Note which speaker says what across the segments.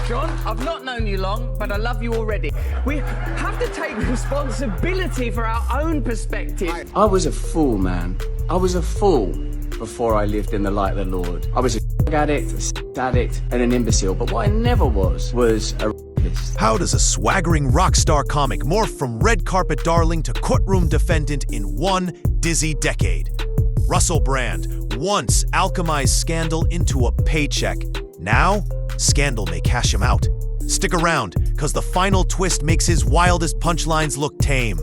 Speaker 1: John, I've not known you long, but I love you already. We have to take responsibility for our own perspective.
Speaker 2: I was a fool, man. I was a fool before I lived in the light of the Lord. I was a addict, a addict, and an imbecile. But what I never was a rapist.
Speaker 3: How does a swaggering rock star comic morph from red carpet darling to courtroom defendant in one dizzy decade? Russell Brand, once alchemized scandal into a paycheck. Now, scandal may cash him out. Stick around, because the final twist makes his wildest punchlines look tame.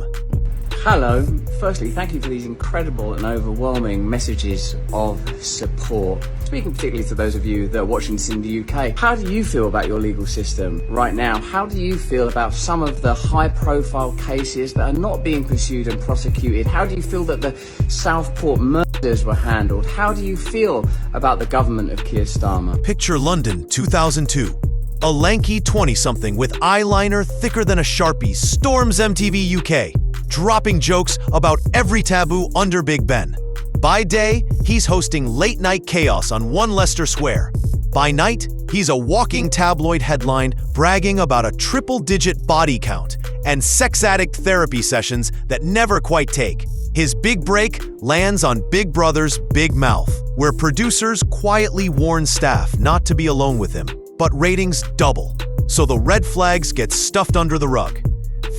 Speaker 2: Hello. Firstly, thank you for these incredible and overwhelming messages of support. Speaking particularly to those of you that are watching this in the UK, how do you feel about your legal system right now? How do you feel about some of the high-profile cases that are not being pursued and prosecuted? How do you feel that the Southport murders were handled? How do you feel about the government of Keir Starmer?
Speaker 3: Picture London, 2002. A lanky 20-something with eyeliner thicker than a Sharpie storms MTV UK, dropping jokes about every taboo under Big Ben. By day, he's hosting late-night chaos on One Leicester Square. By night, he's a walking tabloid headline bragging about a triple-digit body count and sex addict therapy sessions that never quite take. His big break lands on Big Brother's Big Mouth, where producers quietly warn staff not to be alone with him, but ratings double, so the red flags get stuffed under the rug.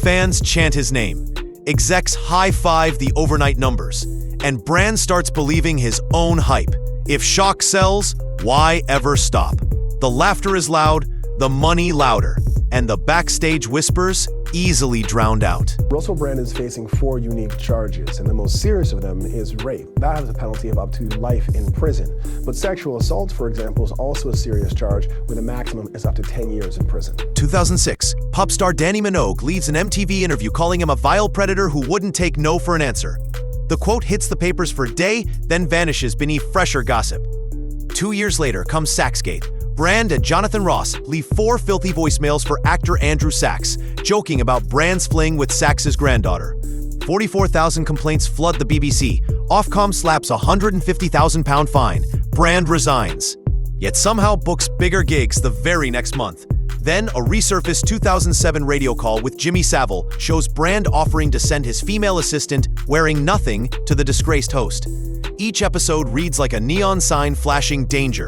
Speaker 3: Fans chant his name. Execs high-five the overnight numbers, and Brand starts believing his own hype. If shock sells, why ever stop? The laughter is loud, the money louder, and the backstage whispers easily drowned out.
Speaker 4: Russell Brand is facing 4 unique charges, and the most serious of them is rape. That has a penalty of up to life in prison. But sexual assault, for example, is also a serious charge, where the maximum is up to 10 years in prison.
Speaker 3: 2006, pop star Danny Minogue leads an MTV interview calling him a vile predator who wouldn't take no for an answer. The quote hits the papers for a day, then vanishes beneath fresher gossip. 2 years later comes Saxgate. Brand and Jonathan Ross leave 4 filthy voicemails for actor Andrew Sachs, joking about Brand's fling with Sachs's granddaughter. 44,000 complaints flood the BBC. Ofcom slaps a £150,000 fine. Brand resigns. Yet somehow books bigger gigs the very next month. Then, a resurfaced 2007 radio call with Jimmy Savile shows Brand offering to send his female assistant wearing nothing to the disgraced host. Each episode reads like a neon sign flashing danger.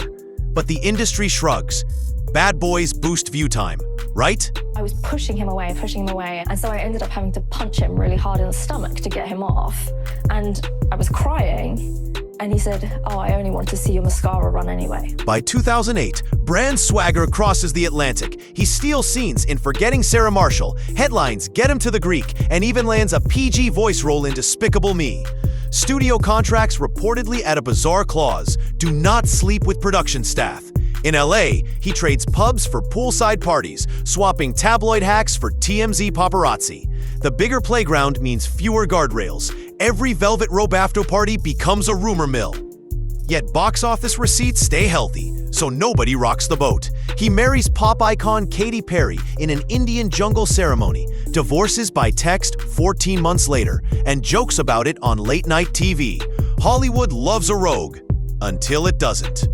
Speaker 3: But the industry shrugs. Bad boys boost view time, right?
Speaker 5: I was pushing him away, and so I ended up having to punch him really hard in the stomach to get him off. And I was crying, and he said, "Oh, I only want to see your mascara run anyway."
Speaker 3: By 2008, Brand's swagger crosses the Atlantic. He steals scenes in Forgetting Sarah Marshall, headlines Get Him to the Greek, and even lands a PG voice role in Despicable Me. Studio contracts reportedly add a bizarre clause: do not sleep with production staff. In LA, he trades pubs for poolside parties, swapping tabloid hacks for TMZ paparazzi. The bigger playground means fewer guardrails. Every velvet rope after party becomes a rumor mill. Yet box office receipts stay healthy, so nobody rocks the boat. He marries pop icon Katy Perry in an Indian jungle ceremony, divorces by text 14 months later, and jokes about it on late-night TV. Hollywood loves a rogue, until it doesn't.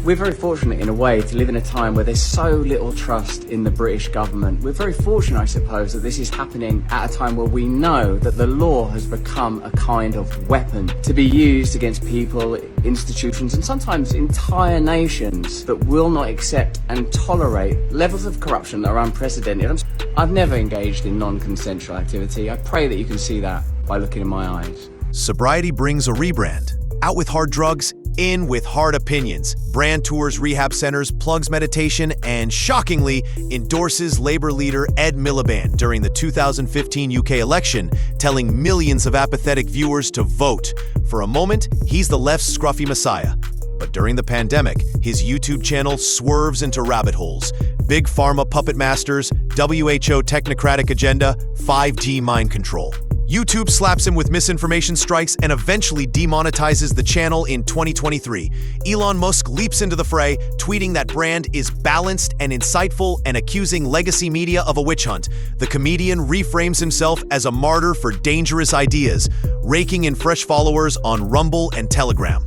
Speaker 2: We're very fortunate in a way to live in a time where there's so little trust in the British government. We're very fortunate, I suppose, that this is happening at a time where we know that the law has become a kind of weapon to be used against people, institutions, and sometimes entire nations that will not accept and tolerate levels of corruption that are unprecedented. I've never engaged in non-consensual activity. I pray that you can see that by looking in my eyes.
Speaker 3: Sobriety brings a rebrand. Out with hard drugs, in with hard opinions. Brand tours rehab centers, plugs meditation, and shockingly endorses Labour leader Ed Miliband during the 2015 UK election, telling millions of apathetic viewers to vote. For a moment, he's the left's scruffy messiah. But during the pandemic, his YouTube channel swerves into rabbit holes. Big Pharma puppet masters, WHO technocratic agenda, 5G mind control. YouTube slaps him with misinformation strikes and eventually demonetizes the channel in 2023. Elon Musk leaps into the fray, tweeting that Brand is balanced and insightful and accusing legacy media of a witch hunt. The comedian reframes himself as a martyr for dangerous ideas, raking in fresh followers on Rumble and Telegram.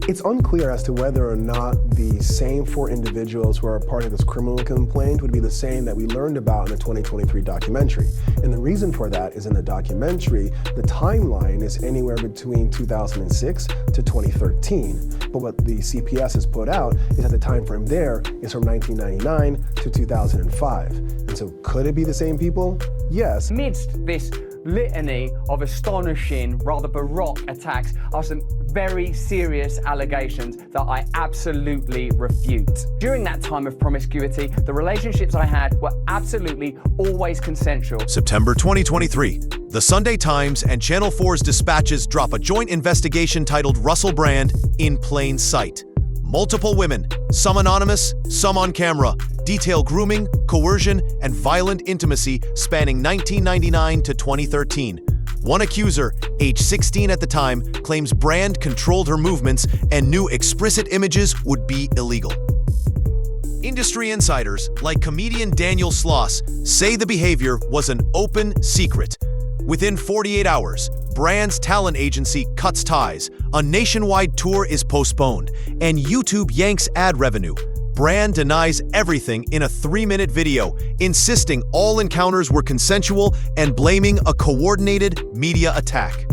Speaker 4: It's unclear as to whether or not the same 4 individuals who are a part of this criminal complaint would be the same that we learned about in the 2023 documentary. And the reason for that is in the documentary, the timeline is anywhere between 2006 to 2013. But what the CPS has put out is that the time frame there is from 1999 to 2005. And so could it be the same people? Yes.
Speaker 1: Amidst this litany of astonishing, rather baroque attacks are some very serious allegations that I absolutely refute. During that time of promiscuity, the relationships I had were absolutely always consensual.
Speaker 3: September 2023, the Sunday Times and Channel 4's Dispatches drop a joint investigation titled Russell Brand in Plain Sight. Multiple women, some anonymous, some on camera, detail grooming, coercion, and violent intimacy spanning 1999 to 2013. One accuser, age 16 at the time, claims Brand controlled her movements and knew explicit images would be illegal. Industry insiders, like comedian Daniel Sloss, say the behavior was an open secret. Within 48 hours, Brand's talent agency cuts ties, a nationwide tour is postponed, and YouTube yanks ad revenue. Brand denies everything in a 3-minute video, insisting all encounters were consensual and blaming a coordinated media attack.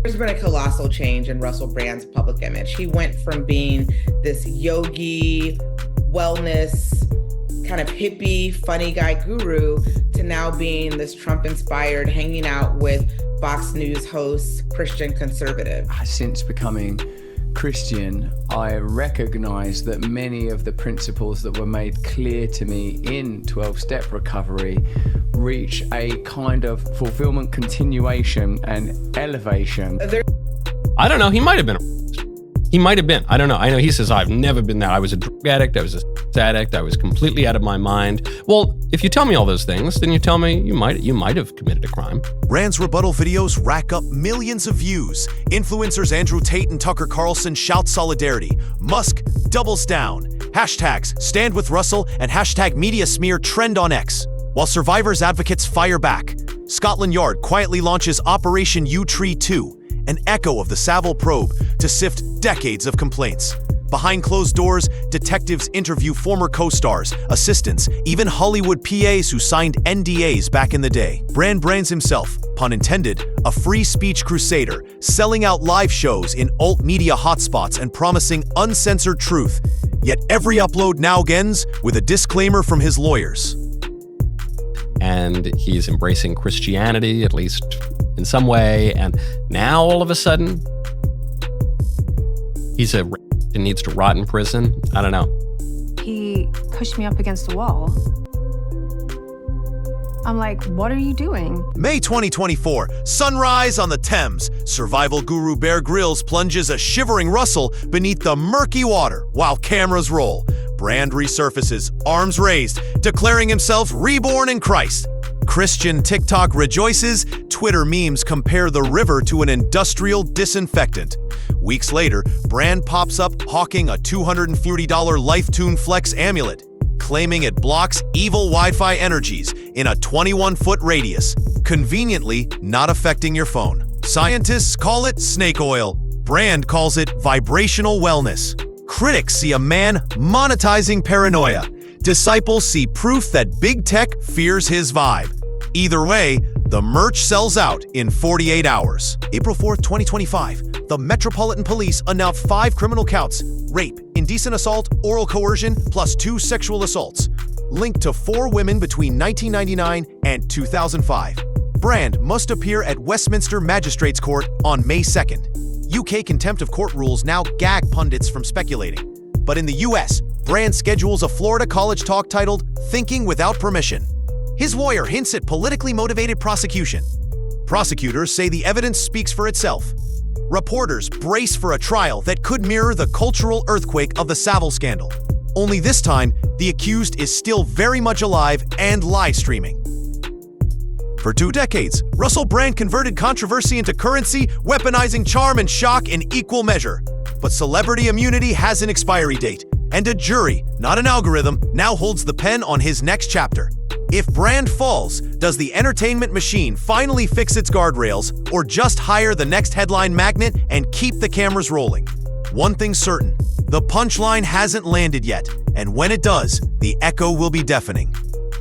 Speaker 6: There's been a colossal change in Russell Brand's public image. He went from being this yogi, wellness, kind of hippie, funny guy guru to now being this Trump-inspired, hanging out with Fox News host, Christian conservative.
Speaker 2: Since becoming Christian, I recognize that many of the principles that were made clear to me in 12-step recovery reach a kind of fulfillment, continuation, and elevation.
Speaker 7: I don't know. He might have been. He might have been. I don't know. I know he says, I've never been that. I was a drug addict. I was a sex addict. I was completely out of my mind. Well, if you tell me all those things, then you tell me you might have committed a crime.
Speaker 3: Brand's rebuttal videos rack up millions of views. Influencers Andrew Tate and Tucker Carlson shout solidarity. Musk doubles down. Hashtags stand with Russell and hashtag media smear trend on X. While survivors' advocates fire back, Scotland Yard quietly launches Operation U-Tree 2, an echo of the Savile probe to sift decades of complaints. Behind closed doors, detectives interview former co-stars, assistants, even Hollywood PAs who signed NDAs back in the day. Brand brands himself, pun intended, a free speech crusader, selling out live shows in alt media hotspots and promising uncensored truth. Yet every upload now ends with a disclaimer from his lawyers.
Speaker 7: And he's embracing Christianity, at least in some way, and now all of a sudden, he's a and needs to rot in prison. I don't know.
Speaker 8: He pushed me up against the wall. I'm like, what are you doing?
Speaker 3: May 2024, sunrise on the Thames. Survival guru Bear Grylls plunges a shivering Russell beneath the murky water while cameras roll. Brand resurfaces, arms raised, declaring himself reborn in Christ. Christian TikTok rejoices, Twitter memes compare the river to an industrial disinfectant. Weeks later, Brand pops up hawking a $240 LifeTune Flex amulet, claiming it blocks evil Wi-Fi energies in a 21-foot radius, conveniently not affecting your phone. Scientists call it snake oil. Brand calls it vibrational wellness. Critics see a man monetizing paranoia. Disciples see proof that big tech fears his vibe. Either way, the merch sells out in 48 hours. April 4th, 2025, the Metropolitan Police announce 5 criminal counts: rape, indecent assault, oral coercion, plus 2 sexual assaults, linked to 4 women between 1999 and 2005. Brand must appear at Westminster Magistrates Court on May 2nd. UK contempt of court rules now gag pundits from speculating. But in the US, Brand schedules a Florida college talk titled Thinking Without Permission. His lawyer hints at politically motivated prosecution. Prosecutors say the evidence speaks for itself. Reporters brace for a trial that could mirror the cultural earthquake of the Savile scandal. Only this time, the accused is still very much alive and live streaming. For 2 decades, Russell Brand converted controversy into currency, weaponizing charm and shock in equal measure. But celebrity immunity has an expiry date, and a jury, not an algorithm, now holds the pen on his next chapter. If Brand falls, does the entertainment machine finally fix its guardrails, or just hire the next headline magnet and keep the cameras rolling? One thing's certain, the punchline hasn't landed yet, and when it does, the echo will be deafening.